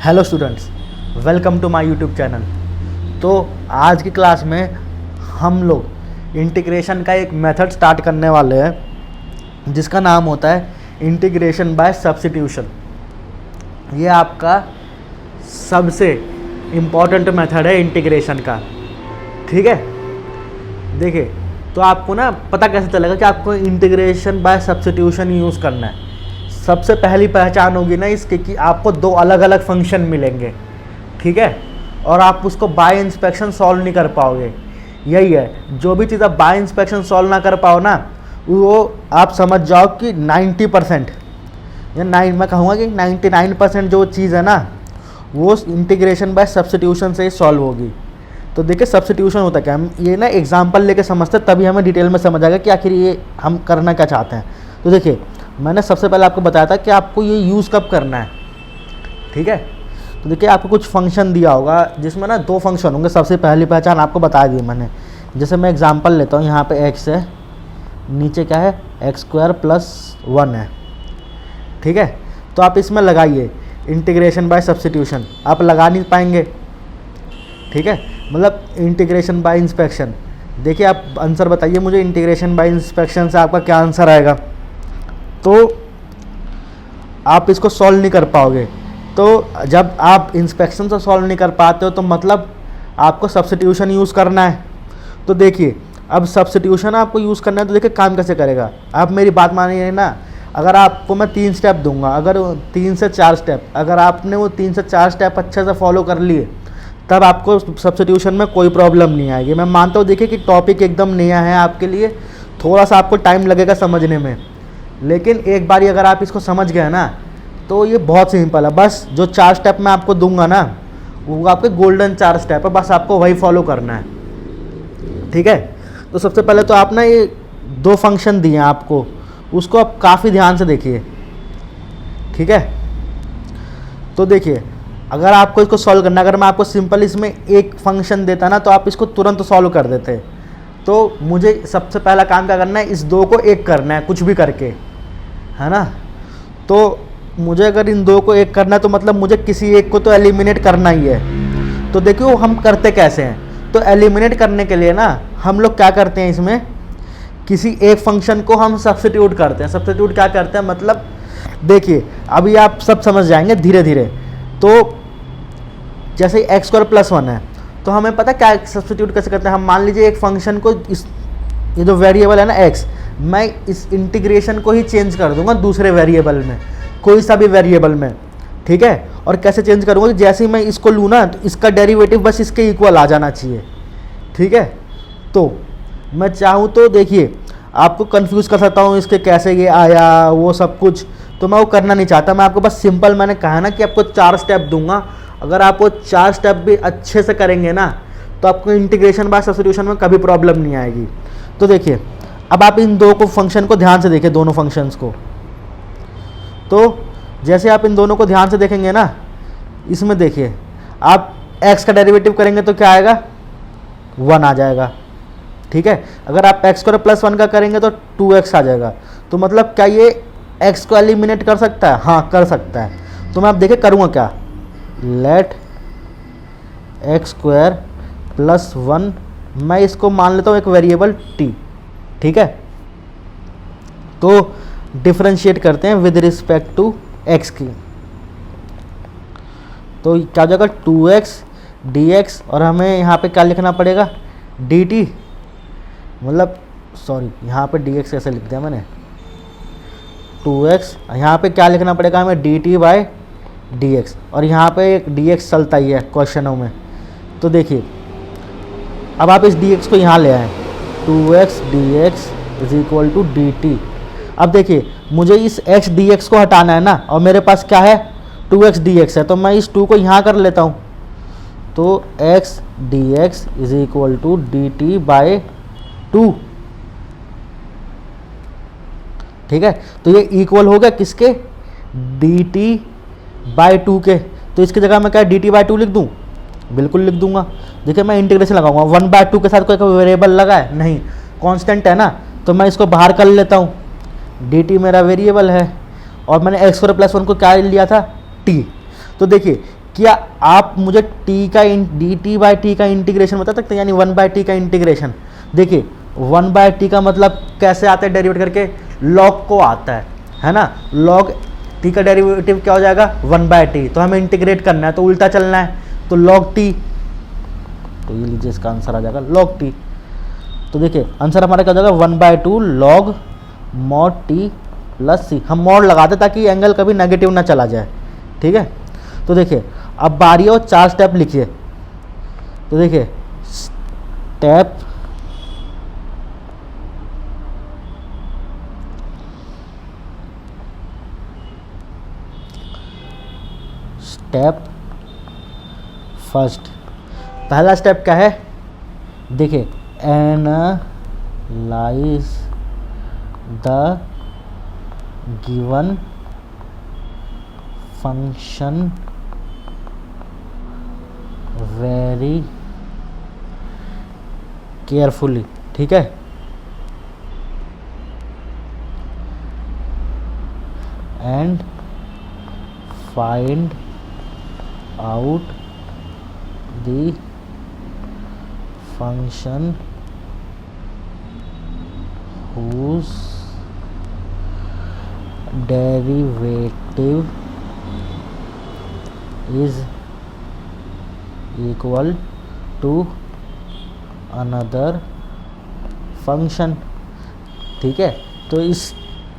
Hello students, welcome to my YouTube channel. तो आज की क्लास में हम लोग इंटीग्रेशन का एक मेथड स्टार्ट करने वाले हैं जिसका नाम होता है इंटीग्रेशन बाय सब्स्टिट्यूशन। ये आपका सबसे इम्पॉर्टेंट मेथड है इंटीग्रेशन का, ठीक है। देखिए, तो आपको ना पता कैसे चलेगा कि आपको इंटीग्रेशन बाय सब्स्टिट्यूशन यूज़ करना है। सबसे पहली पहचान होगी ना इसकी कि आपको दो अलग अलग फंक्शन मिलेंगे, ठीक है, और आप उसको बाय इंस्पेक्शन सॉल्व नहीं कर पाओगे। यही है, जो भी चीज़ आप बाय इंस्पेक्शन सॉल्व ना कर पाओ ना, वो आप समझ जाओ कि 90% या मैं कहूँगा कि 99% जो चीज़ है ना, वो इंटीग्रेशन बाय सब्स्टिट्यूशन से ही सॉल्व होगी। तो देखिए, सब्स्टिट्यूशन होता क्या है, हम ये ना एग्जाम्पल लेके समझते हैं, तभी हमें डिटेल में समझ आएगा कि आखिर ये हम करना क्या चाहते हैं। तो देखिए, मैंने सबसे पहले आपको बताया था कि आपको ये यूज़ कब करना है, ठीक है। तो देखिए, आपको कुछ फंक्शन दिया होगा जिसमें ना दो फंक्शन होंगे। सबसे पहली पहचान आपको बता दी मैंने। जैसे मैं एग्जांपल लेता हूँ, यहाँ पे x है, नीचे क्या है x² + 1 है, ठीक है। तो आप इसमें लगाइए इंटीग्रेशन बाय सब्स्टिट्यूशन, आप लगा नहीं पाएंगे, ठीक है, मतलब इंटीग्रेशन बाय इंस्पेक्शन। देखिए, आप आंसर बताइए मुझे, इंटीग्रेशन बाय इंस्पेक्शन से आपका क्या आंसर आएगा। तो आप इसको सॉल्व नहीं कर पाओगे। तो जब आप इंस्पेक्शन से सॉल्व नहीं कर पाते हो तो मतलब आपको सब्स्टिट्यूशन यूज़ करना है। तो देखिए, अब सब्स्टिट्यूशन आपको यूज़ करना है, तो देखिए काम कैसे करेगा। आप मेरी बात मानिए ना, अगर आपको मैं 3 स्टेप दूंगा, अगर 3 से 4 स्टेप, अगर आपने वो 3 से 4 स्टेप अच्छे से फॉलो कर लिए, तब आपको सब्स्टिट्यूशन में कोई प्रॉब्लम नहीं आएगी। मैं मानता हूँ, देखिए कि टॉपिक एकदम नया है आपके लिए, थोड़ा सा आपको टाइम लगेगा समझने में, लेकिन एक बार अगर आप इसको समझ गए ना, तो ये बहुत सिंपल है। बस जो 4 स्टेप मैं आपको दूंगा ना, वो आपके गोल्डन 4 स्टेप है, बस आपको वही फॉलो करना है, ठीक है। तो सबसे पहले तो आप ना ये दो फंक्शन दिए हैं आपको, उसको आप काफ़ी ध्यान से देखिए, ठीक है। तो देखिए, अगर आपको इसको सॉल्व करना, अगर मैं आपको सिंपल इसमें एक फंक्शन देता ना, तो आप इसको तुरंत सॉल्व कर देते। तो मुझे सबसे पहला काम क्या करना है, इस दो को एक करना है कुछ भी करके, है ना। तो मुझे अगर इन दो को एक करना है, तो मतलब मुझे किसी एक को तो एलिमिनेट करना ही है। तो देखिए, हम करते कैसे हैं। तो एलिमिनेट करने के लिए ना हम लोग क्या करते हैं, इसमें किसी एक फंक्शन को हम सब्स्टिट्यूट करते हैं। सब्स्टिट्यूट क्या करते हैं, मतलब देखिए, अभी आप सब समझ जाएंगे धीरे धीरे। तो जैसे x² + 1 है, तो हमें पता क्या सब्स्टिट्यूट कैसे करते हैं। हम मान लीजिए एक फंक्शन को, इस ये जो वेरिएबल है ना x, मैं इस इंटीग्रेशन को ही चेंज कर दूंगा दूसरे वेरिएबल में, कोई सा भी वेरिएबल में, ठीक है। और कैसे चेंज करूँगा, जैसे ही मैं इसको लूँ ना, तो इसका डेरिवेटिव बस इसके इक्वल आ जाना चाहिए, ठीक है। तो मैं चाहूँ तो देखिए, आपको कंफ्यूज कर सकता हूँ इसके कैसे ये आया वो सब कुछ, तो मैं वो करना नहीं चाहता। मैं आपको बस सिंपल, मैंने कहा ना कि आपको 4 स्टेप दूंगा, अगर आप वो 4 स्टेप भी अच्छे से करेंगे ना, तो आपको इंटीग्रेशन बाय सब्स्टिट्यूशन में कभी प्रॉब्लम नहीं आएगी। तो देखिए, अब आप इन दो को फंक्शन को ध्यान से देखिए, दोनों फंक्शंस को। तो जैसे आप इन दोनों को ध्यान से देखेंगे ना, इसमें देखिए, आप x का डेरिवेटिव करेंगे तो क्या आएगा, 1 आ जाएगा, ठीक है। अगर आप x² + 1 का करेंगे तो 2x आ जाएगा। तो मतलब क्या ये x को एलिमिनेट कर सकता है? हाँ, कर सकता है। तो मैं आप देखिए करूँगा क्या, लेट x² + 1, मैं इसको मान लेता हूँ एक वेरिएबल t, ठीक है। तो डिफरेंशिएट करते हैं विद रिस्पेक्ट टू x की। तो क्या हो जाएगा, 2x dx, और हमें यहाँ पे क्या लिखना पड़ेगा, dt, मतलब सॉरी, यहाँ पे dx कैसे लिख दिया मैंने, 2x, यहाँ पे क्या लिखना पड़ेगा हमें, dt/dx, और यहाँ पे एक dx चलता ही है क्वेश्चनों में। तो देखिए, अब आप इस dx को यहाँ ले आए, 2x dx = dt। अब देखिए, मुझे इस x dx को हटाना है ना, और मेरे पास क्या है, 2x dx है, तो मैं इस 2 को यहाँ कर लेता हूँ। तो x dx = dt/2, ठीक है। तो ये इक्वल हो गया किसके, dt/2 के। तो इसकी जगह मैं क्या dt/2 लिख दूँ, बिल्कुल लिख दूंगा। देखिए, मैं इंटीग्रेशन लगाऊंगा, 1/2 के साथ कोई वेरिएबल लगा है नहीं, कांस्टेंट है ना, तो मैं इसको बाहर कर लेता हूँ। dt मेरा वेरिएबल है, और मैंने x² + 1 को क्या लिया था, t। तो देखिए, क्या आप मुझे टी का डी टी बाई टी का इंटीग्रेशन बता सकते हैं, यानी 1/t का इंटीग्रेशन? देखिए 1/t का मतलब कैसे आता है डेरिवेट करके, लॉग को आता है ना। लॉग टी का डेरिवेटिव क्या हो जाएगा 1/t, तो हमें इंटीग्रेट करना है तो उल्टा चलना है, तो log t, तो ये लीजिए इसका आंसर आ जाएगा log t। तो देखिए आंसर हमारा क्या हो जाएगा 1/2 log mod t प्लस सी। हम मॉड लगाते ताकि एंगल कभी नेगेटिव ना चला जाए, ठीक है। तो देखिए अब बारी है, 4 स्टेप लिखिए। तो देखिए स्टेप फर्स्ट, पहला स्टेप क्या है, देखिए analyse the given function very carefully, ठीक है। And find out the function whose derivative is equal to another function, ठीक है। तो इस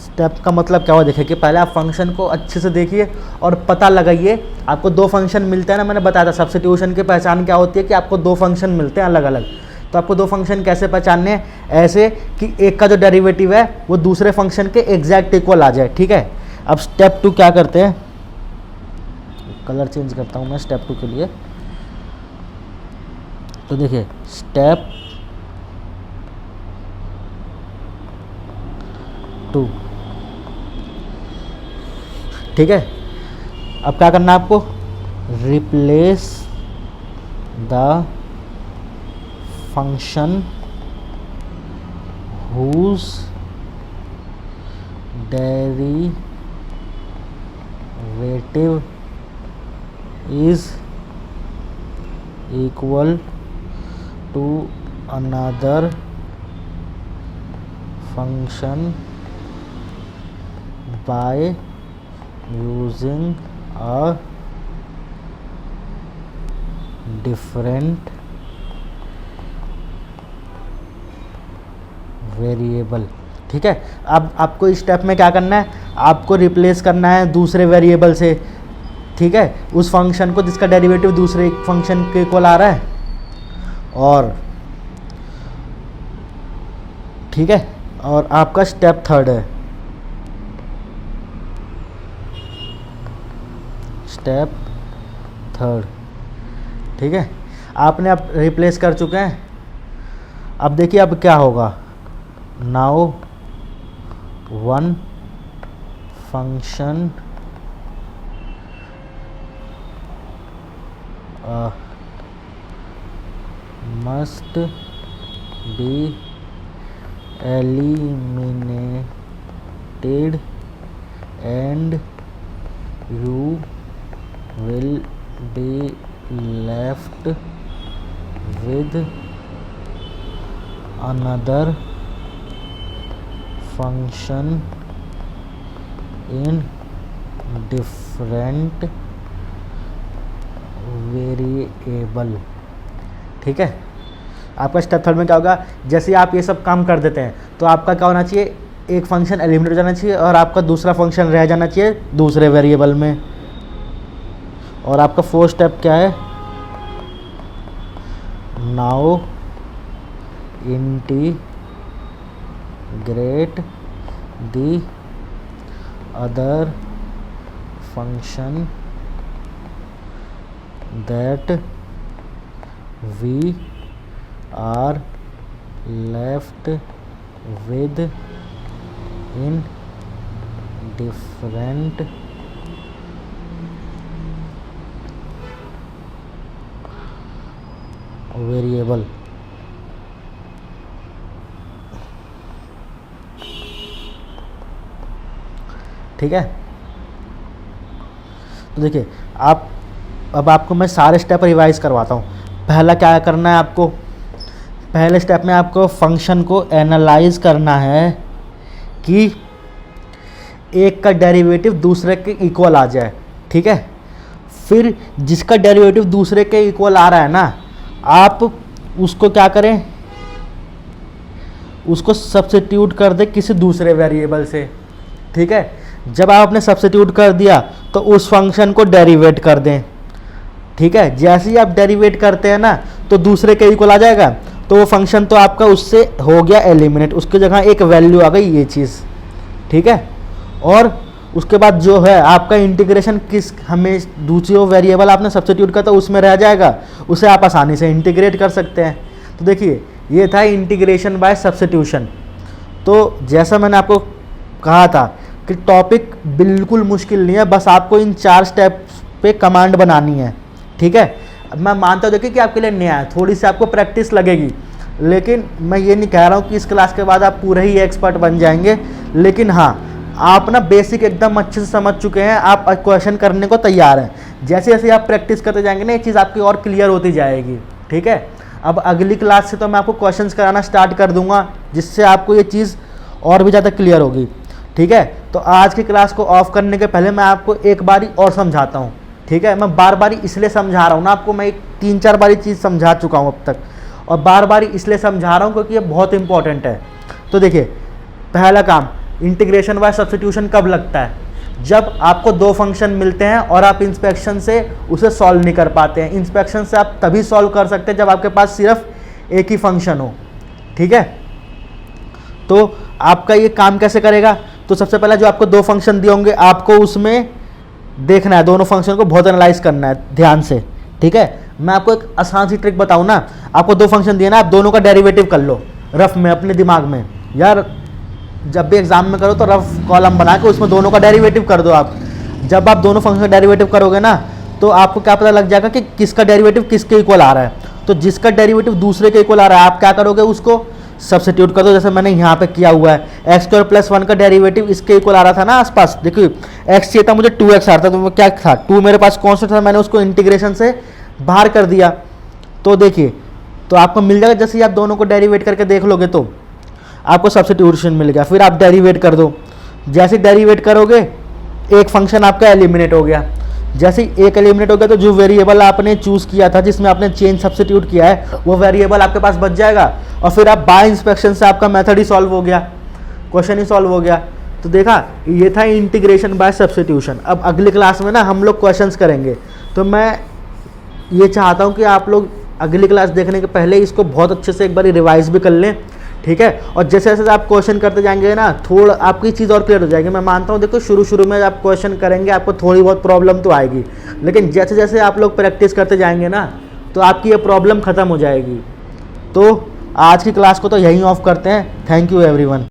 स्टेप का मतलब क्या हुआ, देखिए कि पहले आप फंक्शन को अच्छे से देखिए और पता लगाइए। आपको 2 फंक्शन मिलते हैं ना, मैंने बताया था सब्स्टिट्यूशन की पहचान क्या होती है कि आपको 2 फंक्शन मिलते हैं अलग अलग। तो आपको 2 फंक्शन कैसे पहचानने हैं, ऐसे कि एक का जो डेरिवेटिव है वो दूसरे फंक्शन के एग्जैक्ट इक्वल आ जाए, ठीक है। अब स्टेप 2 क्या करते हैं, कलर चेंज करता हूँ मैं स्टेप 2 के लिए। तो देखिए स्टेप 2, ठीक है। अब क्या करना है आपको, replace the function whose derivative is equal to another function by using a different variable, ठीक है। अब आपको इस स्टेप में क्या करना है, आपको रिप्लेस करना है दूसरे वेरिएबल से, ठीक है, उस फंक्शन को जिसका डेरिवेटिव दूसरे फंक्शन के इक्वल आ रहा है। और ठीक है, और आपका स्टेप 3 है, स्टेप 3, ठीक है। आपने अब रिप्लेस कर चुके हैं। अब देखिए अब क्या होगा, now one function must be eliminated and you will be left with another function in different variable, ठीक है। आपका स्टेप 3 में क्या होगा, जैसे आप ये सब काम कर देते हैं तो आपका क्या होना चाहिए, एक फंक्शन एलिमिनेट हो जाना चाहिए और आपका दूसरा फंक्शन रह जाना चाहिए दूसरे वेरिएबल में। और आपका 4th स्टेप क्या है, now integrate the other function that we are left with in different variable, ठीक है। तो देखिए आप अब आपको मैं सारे स्टेप रिवाइज करवाता हूँ। पहला क्या करना है आपको, पहले स्टेप में आपको फंक्शन को एनालाइज करना है कि एक का डेरिवेटिव दूसरे के इक्वल आ जाए, ठीक है। फिर जिसका डेरिवेटिव दूसरे के इक्वल आ रहा है ना, आप उसको क्या करें, उसको सब्स्टिट्यूट कर दे किसी दूसरे वेरिएबल से, ठीक है। जब आप अपने सब्स्टिट्यूट कर दिया तो उस फंक्शन को डेरिवेट कर दें, ठीक है। जैसे ही आप डेरिवेट करते हैं ना तो दूसरे के इक्वल आ जाएगा, तो वो फंक्शन तो आपका उससे हो गया एलिमिनेट, उसकी जगह एक वैल्यू आ गई ये चीज़, ठीक है। और उसके बाद जो है आपका इंटीग्रेशन किस हमें दूसरी वेरिएबल आपने सब्स्टिट्यूट करता उसमें रह जाएगा, उसे आप आसानी से इंटीग्रेट कर सकते हैं। तो देखिए ये था इंटीग्रेशन बाय सब्स्टिट्यूशन। तो जैसा मैंने आपको कहा था कि टॉपिक बिल्कुल मुश्किल नहीं है, बस आपको इन 4 स्टेप्स पे कमांड बनानी है, ठीक है। अब मैं मानता हूँ देखिए कि आपके लिए नया है, थोड़ी सी आपको प्रैक्टिस लगेगी, लेकिन मैं ये नहीं कह रहा हूँ कि इस क्लास के बाद आप पूरे ही एक्सपर्ट बन जाएंगे, लेकिन हाँ आप ना बेसिक एकदम अच्छे से समझ चुके हैं, आप क्वेश्चन करने को तैयार हैं। जैसे जैसे आप प्रैक्टिस करते जाएंगे ना ये चीज़ आपकी और क्लियर होती जाएगी, ठीक है। अब अगली क्लास से तो मैं आपको क्वेश्चंस कराना स्टार्ट कर दूंगा, जिससे आपको ये चीज़ और भी ज़्यादा क्लियर होगी, ठीक है। तो आज की क्लास को ऑफ करने के पहले मैं आपको एक बारी और समझाता हूँ, ठीक है। मैं बार बार इसलिए समझा रहा हूँ ना आपको, मैं 3-4 बारी चीज़ समझा चुका हूँ अब तक, और बार बार इसलिए समझा रहा हूँ क्योंकि ये बहुत इंपॉर्टेंट है। तो देखिए पहला काम, इंटीग्रेशन बाय सब्स्टिट्यूशन कब लगता है, जब आपको 2 फंक्शन मिलते हैं और आप इंस्पेक्शन से उसे सॉल्व नहीं कर पाते हैं। इंस्पेक्शन से आप तभी सॉल्व कर सकते हैं जब आपके पास सिर्फ एक ही फंक्शन हो, ठीक है। तो आपका ये काम कैसे करेगा, तो सबसे पहले जो आपको 2 फंक्शन दिए होंगे आपको उसमें देखना है, दोनों फंक्शन को बहुत एनालाइज करना है ध्यान से, ठीक है। मैं आपको एक आसान सी ट्रिक बताऊँ ना, आपको 2 फंक्शन दिए ना, आप दोनों का डेरिवेटिव कर लो रफ में अपने दिमाग में। यार जब भी एग्जाम में करो तो रफ कॉलम बना के उसमें दोनों का डेरिवेटिव कर दो आप। जब आप दोनों फंक्शन का डेरिवेटिव करोगे ना तो आपको क्या पता लग जाएगा कि किसका डेरिवेटिव किसके इक्वल आ रहा है। तो जिसका डेरिवेटिव दूसरे के इक्वल आ रहा है आप क्या करोगे, उसको सब्स्टिट्यूट कर दो, जैसे मैंने यहाँ पे किया हुआ है। x² + 1 का डेरिवेटिव इसके इक्वल आ रहा था ना आसपास, देखिए x चाहिए था मुझे 2x आ रहा था, तो क्या था 2 मेरे पास कॉन्स्टेंट था, मैंने उसको इंटीग्रेशन से बाहर कर दिया। तो देखिए तो आपको मिल जाएगा, जैसे ही आप दोनों को डेरिवेट करके देख लोगे तो आपको सब्स्टिट्यूशन मिल गया। फिर आप डेरिवेट कर दो, जैसे डेरिवेट करोगे एक फंक्शन आपका एलिमिनेट हो गया। जैसे एक एलिमिनेट हो गया तो जो वेरिएबल आपने चूज़ किया था, जिसमें आपने चेंज सब्स्टिट्यूट किया है, वो वेरिएबल आपके पास बच जाएगा। और फिर आप बाय इंस्पेक्शन से आपका मेथड ही सॉल्व हो गया, क्वेश्चन ही सॉल्व हो गया। तो देखा ये था इंटीग्रेशन बाय सब्स्टिट्यूशन। अब अगली क्लास में ना हम लोग क्वेश्चंस करेंगे, तो मैं ये चाहता हूँ कि आप लोग अगली क्लास देखने के पहले इसको बहुत अच्छे से एक बार रिवाइज भी कर लें, ठीक है। और जैसे जैसे आप क्वेश्चन करते जाएंगे ना थोड़ा आपकी चीज़ और क्लियर हो जाएगी। मैं मानता हूँ देखो शुरू में आप क्वेश्चन करेंगे आपको थोड़ी बहुत प्रॉब्लम तो आएगी, लेकिन जैसे जैसे आप लोग प्रैक्टिस करते जाएंगे ना तो आपकी ये प्रॉब्लम ख़त्म हो जाएगी। तो आज की क्लास को तो यहीं ऑफ करते हैं। Thank you everyone.